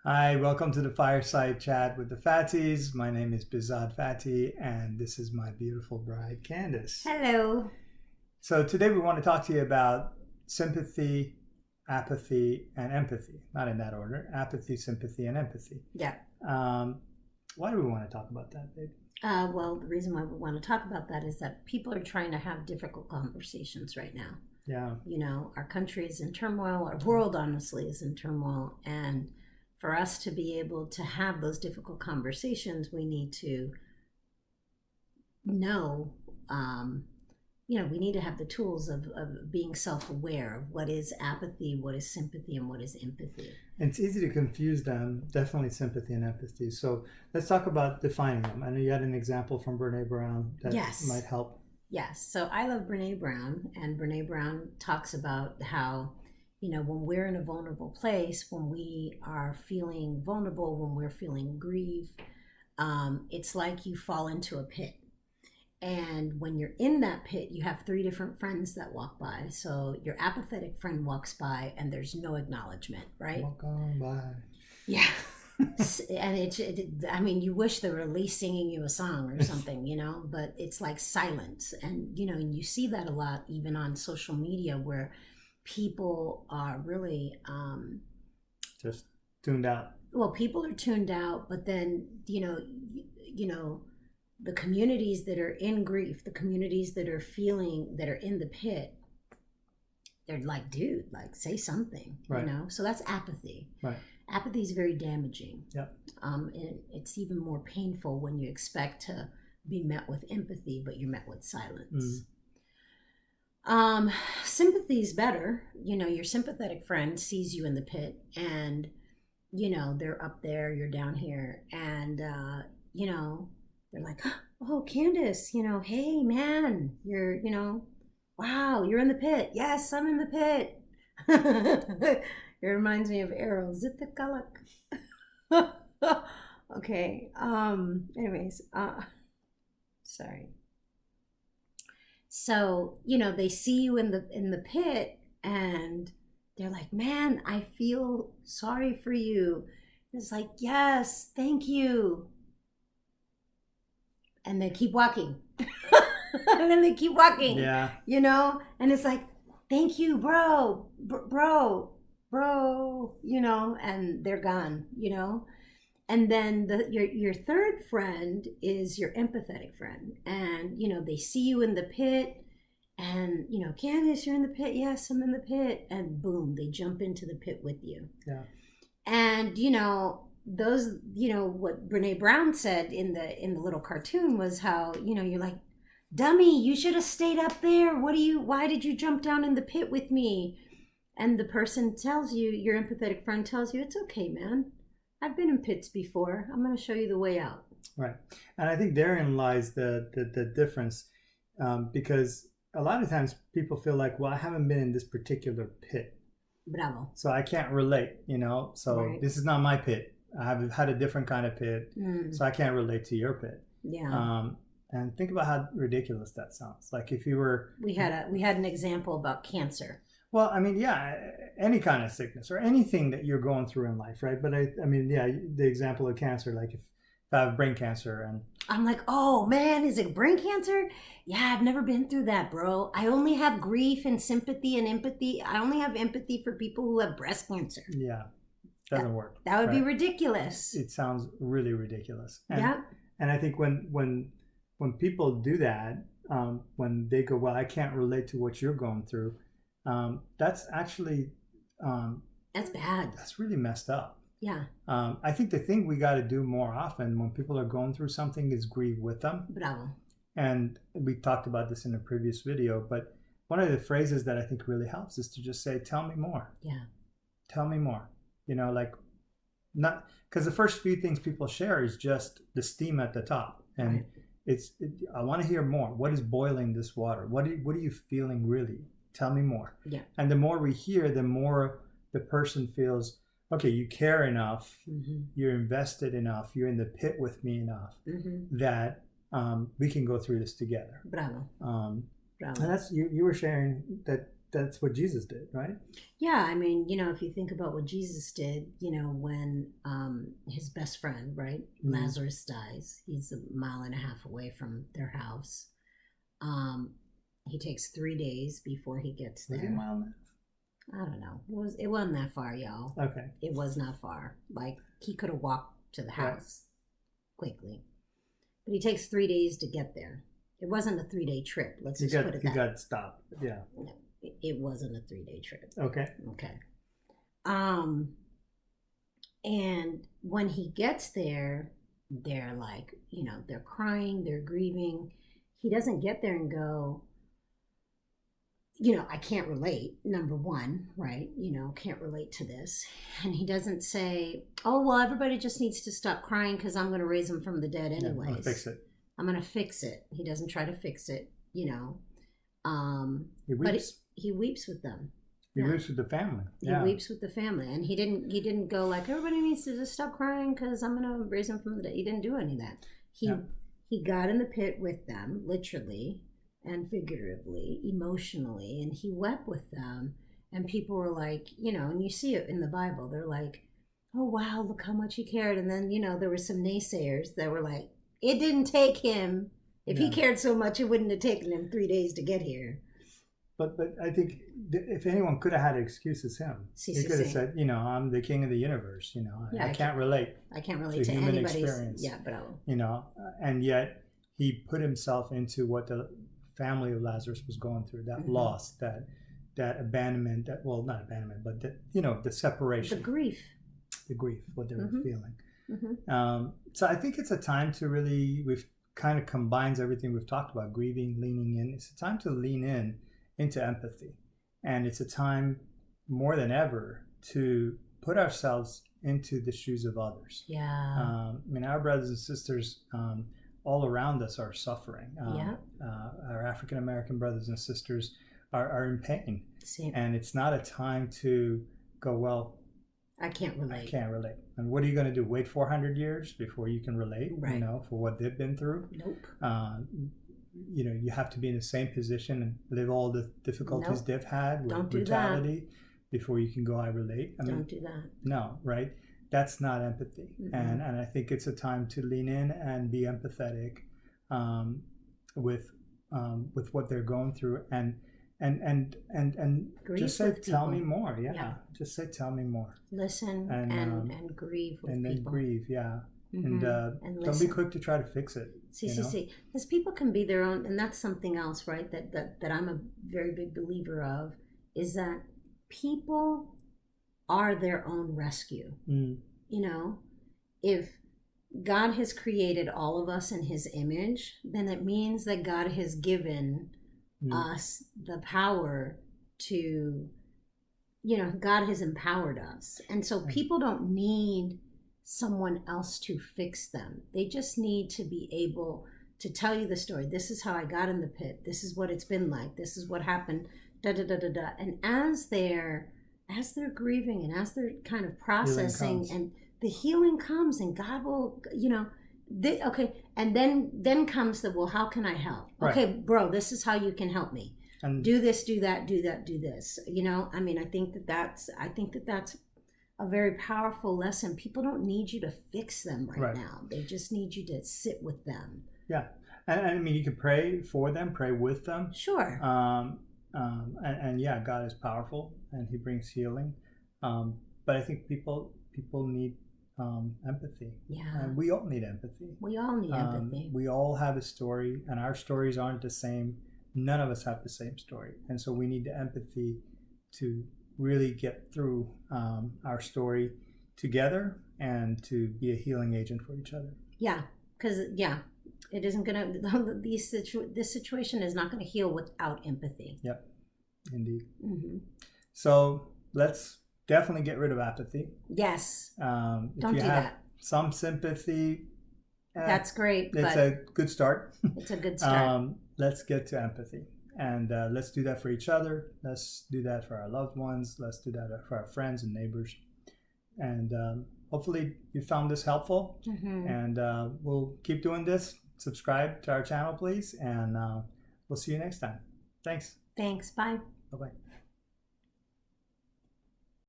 Hi, welcome to the Fireside Chat with the Fathis. My name is Bizad Fathi, and this is my beautiful bride, Candace. Hello. So today we want to talk to you about sympathy, apathy, and empathy. Not in that order. Apathy, sympathy, and empathy. Yeah. Um, why do we want to talk about that, baby? Well, the reason why we want to talk about that is that people are trying to have difficult conversations right now. Yeah. You know, our country is in turmoil, our world honestly is in turmoil. And for us to be able to have those difficult conversations, we need to know, we need to have the tools of being self aware of what is apathy, what is sympathy, and what is empathy. And it's easy to confuse them, definitely sympathy and empathy. So let's talk about defining them. I know you had an example from Brene Brown that might help. Yes. So I love Brene Brown, and Brene Brown talks about how, when we're in a vulnerable place, when we are feeling vulnerable, when we're feeling grief, it's like you fall into a pit. And when you're in that pit, you have three different friends that walk by. So your apathetic friend walks by and there's no acknowledgement, right? Walk on by. Yeah. And you wish they were at least singing you a song or something, but it's like silence. And, and you see that a lot even on social media where people are really just tuned out. Well, people are tuned out, but then, the communities that are in grief, the communities that are feeling, that are in the pit, they're like, dude, like say something, right. So that's apathy. Right. Apathy is very damaging. Yep. And it's even more painful when you expect to be met with empathy, but you're met with silence. Sympathy is better. Your sympathetic friend sees you in the pit and, they're up there, you're down here. And, they're like, oh, Candace, hey, man, you're, wow, you're in the pit. Yes, I'm in the pit. It reminds me of Arrow. Zithakalak. Okay. Anyways, sorry. So, they see you in the pit and they're like, man, I feel sorry for you. It's like, yes, thank you. And they keep walking. And then they keep walking. Yeah. And it's like, thank you, bro, and they're gone, And then your third friend is your empathetic friend. And, they see you in the pit and, Candace, you're in the pit. Yes, I'm in the pit. And boom, they jump into the pit with you. Yeah. And, those, what Brene Brown said in the little cartoon was how, you're like, dummy, you should have stayed up there. Why did you jump down in the pit with me? And the person tells you, your empathetic friend tells you, it's okay, man. I've been in pits before. I'm going to show you the way out. Right. And I think therein lies the difference, because a lot of times people feel like, well, I haven't been in this particular pit. Bravo. So I can't relate, So right. This is not my pit. I've had a different kind of pit, so I can't relate to your pit. Yeah. And think about how ridiculous that sounds. Like if you were... We had an example about cancer. Well, I mean, yeah, any kind of sickness or anything that you're going through in life, right? But I mean, yeah, the example of cancer, like if I have brain cancer and... I'm like, oh man, is it brain cancer? Yeah, I've never been through that, bro. I only have grief and sympathy and empathy. I only have empathy for people who have breast cancer. Yeah. Doesn't work. That would be ridiculous. It sounds really ridiculous. And, yeah. And I think when people do that, when they go, well, I can't relate to what you're going through, that's actually that's bad. That's really messed up. Yeah. I think the thing we got to do more often when people are going through something is grieve with them. Bravo. And we talked about this in a previous video, but one of the phrases that I think really helps is to just say, tell me more. Yeah. Tell me more. Like not because the first few things people share is just the steam at the top, and right. I want to hear more. What is boiling this water? What are you feeling really? Tell me more. Yeah. And the more we hear, the more the person feels, okay, you care enough, you're invested enough, you're in the pit with me enough that we can go through this together. Bravo. Bravo. And that's you were sharing that that's what Jesus did, right? Yeah, I mean, if you think about what Jesus did, when his best friend, right, Lazarus dies, he's a mile and a half away from their house. He takes 3 days before he gets there. Was it a mile and a half? I don't know. It wasn't that far, y'all. Okay. It was not far. Like, he could have walked to the house quickly. But he takes 3 days to get there. It wasn't a 3-day trip. Let's just put it that way. He got stopped. Yeah. No, it wasn't a 3-day trip. Okay. Okay. And when he gets there, they're like, they're crying, they're grieving. He doesn't get there and go, I can't relate, number one, right? Can't relate to this. And he doesn't say, oh, well, everybody just needs to stop crying because I'm going to raise him from the dead anyways. I'm going to fix it. I'm going to fix it. He doesn't try to fix it, He weeps. But he weeps with them. He weeps with the family. He weeps with the family. And he didn't go like, everybody needs to just stop crying because I'm going to raise him from the dead. He didn't do any of that. He got in the pit with them, literally and figuratively, emotionally, and he wept with them. And people were like, and you see it in the Bible, they're like, oh, wow, look how much he cared. And then, there were some naysayers that were like, it didn't take him. If he cared so much, it wouldn't have taken him 3 days to get here. But I think if anyone could have had an excuse, it's him. He could have said, I'm the king of the universe. I can't relate. I can't relate to human anybody's experience. Yeah, but and yet he put himself into what the family of Lazarus was going through, that loss, that abandonment, not abandonment, but the separation, the grief, what they were feeling. So I think it's a time to really, we've kind of combines everything we've talked about, grieving, leaning in. It's a time to lean in into empathy, and it's a time more than ever to put ourselves into the shoes of others. Our brothers and sisters all around us are suffering. Our African American brothers and sisters are in pain. And it's not a time to go, well, I can't relate. And what are you going to do? Wait 400 years before you can relate, for what they've been through? Nope. You have to be in the same position and live all the difficulties they've had with brutality before you can go, I relate. Don't do that. No, right? That's not empathy. And I think it's a time to lean in and be empathetic with what they're going through and just say, tell me more. Just say, tell me more. Listen and grieve with and people. And then grieve, and don't be quick to try to fix it. See, because people can be their own, and that's something else, right? That I'm a very big believer of, is that people are their own rescue. If God has created all of us in His image, then it means that God has given us the power to, God has empowered us. And so people don't need someone else to fix them. They just need to be able to tell you the story. This is how I got in the pit. This is what it's been like. This is what happened. Da da da da da. And as they're grieving and as they're kind of processing, and the healing comes, and God will, and then comes the, well, how can I help? Right. Okay, bro, this is how you can help me. And do this, do that, do that, do this. I think that's a very powerful lesson. People don't need you to fix them right now. They just need you to sit with them. Yeah. And you can pray for them, pray with them. Sure. God is powerful and He brings healing. But I think people need empathy. Yeah. And we all need empathy. We all need empathy. We all have a story, and our stories aren't the same. None of us have the same story. And so we need the empathy to really get through our story together and to be a healing agent for each other. Yeah, because it isn't gonna. This situation is not gonna heal without empathy. Yep, indeed. So let's definitely get rid of apathy. Yes. Don't do that. Some sympathy. That's great. It's a good start. It's a good start. Let's get to empathy. And let's do that for each other. Let's do that for our loved ones. Let's do that for our friends and neighbors. And hopefully you found this helpful. And we'll keep doing this. Subscribe to our channel, please. And we'll see you next time. Thanks. Thanks. Bye. Bye-bye.